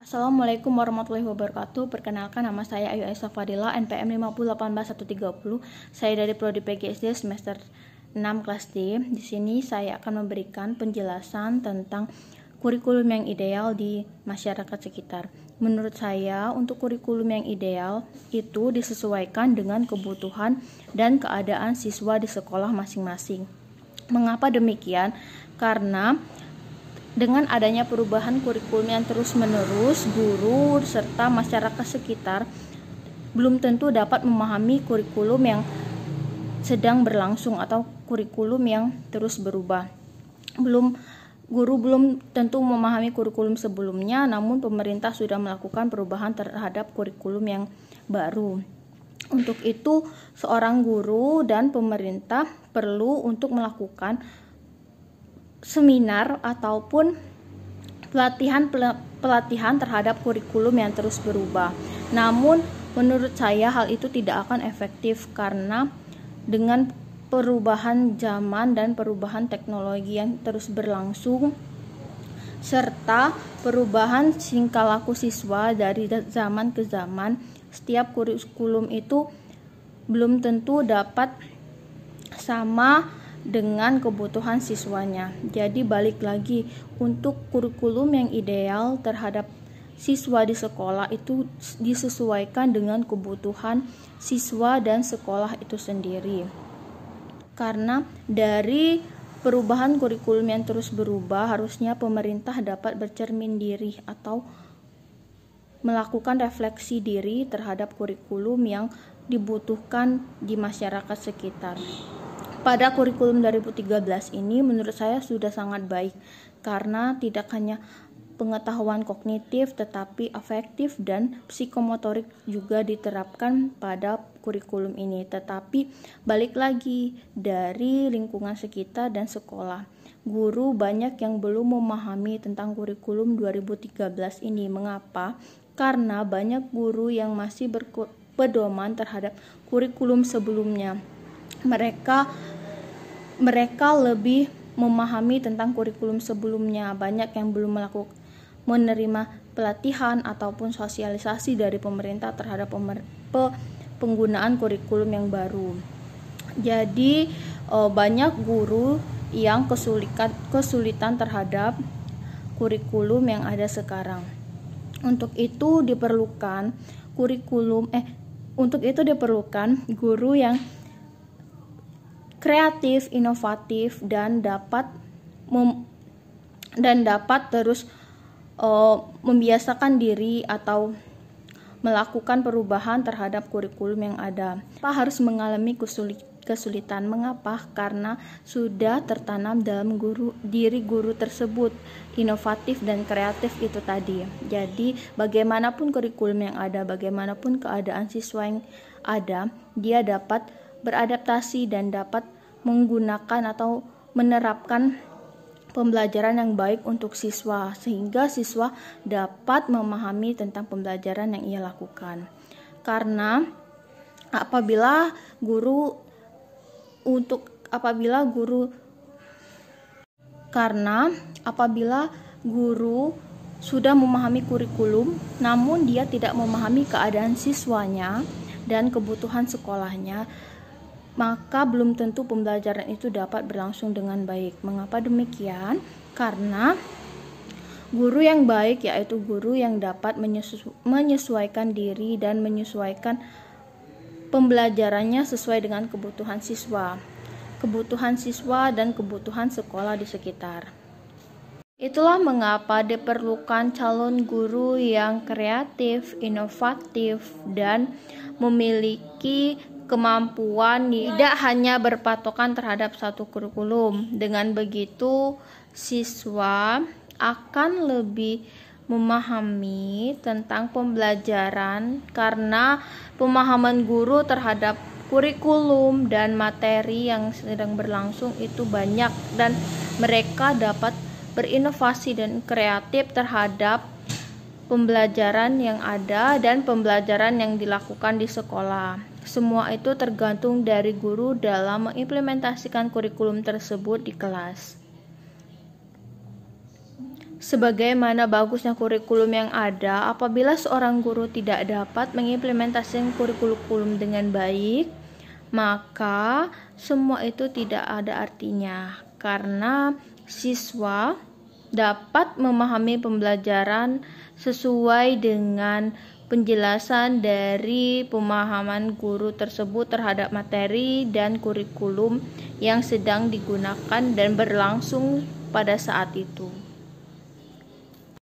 Assalamualaikum warahmatullahi wabarakatuh. Perkenalkan, nama saya Ayu Aisyah Fadila, NPM 5018130. Saya dari Prodi PGSD semester 6 kelas D. Di sini saya akan memberikan penjelasan tentang kurikulum yang ideal di masyarakat sekitar. Menurut saya, untuk kurikulum yang ideal itu disesuaikan dengan kebutuhan dan keadaan siswa di sekolah masing-masing. Mengapa demikian? Karena dengan adanya perubahan kurikulum yang terus-menerus, guru serta masyarakat sekitar belum tentu dapat memahami kurikulum yang sedang berlangsung atau kurikulum yang terus berubah. Guru belum tentu memahami kurikulum sebelumnya, namun pemerintah sudah melakukan perubahan terhadap kurikulum yang baru. Untuk itu, seorang guru dan pemerintah perlu untuk melakukan seminar ataupun pelatihan terhadap kurikulum yang terus berubah. Namun menurut saya hal itu tidak akan efektif karena dengan perubahan zaman dan perubahan teknologi yang terus berlangsung serta perubahan tingkah laku siswa dari zaman ke zaman, setiap kurikulum itu belum tentu dapat sama dengan kebutuhan siswanya. Jadi balik lagi, untuk kurikulum yang ideal terhadap siswa di sekolah itu disesuaikan dengan kebutuhan siswa dan sekolah itu sendiri. Karena dari perubahan kurikulum yang terus berubah, harusnya pemerintah dapat bercermin diri atau melakukan refleksi diri terhadap kurikulum yang dibutuhkan di masyarakat sekitar. Pada kurikulum 2013 ini menurut saya sudah sangat baik karena tidak hanya pengetahuan kognitif tetapi afektif dan psikomotorik juga diterapkan pada kurikulum ini. Tetapi balik lagi, dari lingkungan sekitar dan sekolah, guru banyak yang belum memahami tentang kurikulum 2013 ini. Mengapa? Karena banyak guru yang masih berpedoman terhadap kurikulum sebelumnya. Mereka lebih memahami tentang kurikulum sebelumnya. Banyak yang belum menerima pelatihan ataupun sosialisasi dari pemerintah terhadap penggunaan kurikulum yang baru. Jadi banyak guru yang kesulitan terhadap kurikulum yang ada sekarang. Untuk itu diperlukan guru yang kreatif, inovatif dan dapat terus membiasakan diri atau melakukan perubahan terhadap kurikulum yang ada. Harus mengalami kesulitan. Mengapa? Karena sudah tertanam dalam diri guru tersebut inovatif dan kreatif itu tadi. Jadi bagaimanapun kurikulum yang ada, bagaimanapun keadaan siswa yang ada, dia dapat beradaptasi dan dapat menggunakan atau menerapkan pembelajaran yang baik untuk siswa sehingga siswa dapat memahami tentang pembelajaran yang ia lakukan. Karena apabila guru sudah memahami kurikulum namun dia tidak memahami keadaan siswanya dan kebutuhan sekolahnya, maka belum tentu pembelajaran itu dapat berlangsung dengan baik. Mengapa demikian? Karena guru yang baik yaitu guru yang dapat menyesuaikan diri dan menyesuaikan pembelajarannya sesuai dengan kebutuhan siswa dan kebutuhan sekolah di sekitar. Itulah mengapa diperlukan calon guru yang kreatif, inovatif, dan memiliki kemampuan tidak hanya berpatokan terhadap satu kurikulum. Dengan begitu, siswa akan lebih memahami tentang pembelajaran karena pemahaman guru terhadap kurikulum dan materi yang sedang berlangsung itu banyak dan mereka dapat berinovasi dan kreatif terhadap pembelajaran yang ada dan pembelajaran yang dilakukan di sekolah. Semua itu tergantung dari guru dalam mengimplementasikan kurikulum tersebut di kelas. Sebagaimana bagusnya kurikulum yang ada, apabila seorang guru tidak dapat mengimplementasikan kurikulum dengan baik, maka semua itu tidak ada artinya, karena siswa dapat memahami pembelajaran sesuai dengan penjelasan dari pemahaman guru tersebut terhadap materi dan kurikulum yang sedang digunakan dan berlangsung pada saat itu.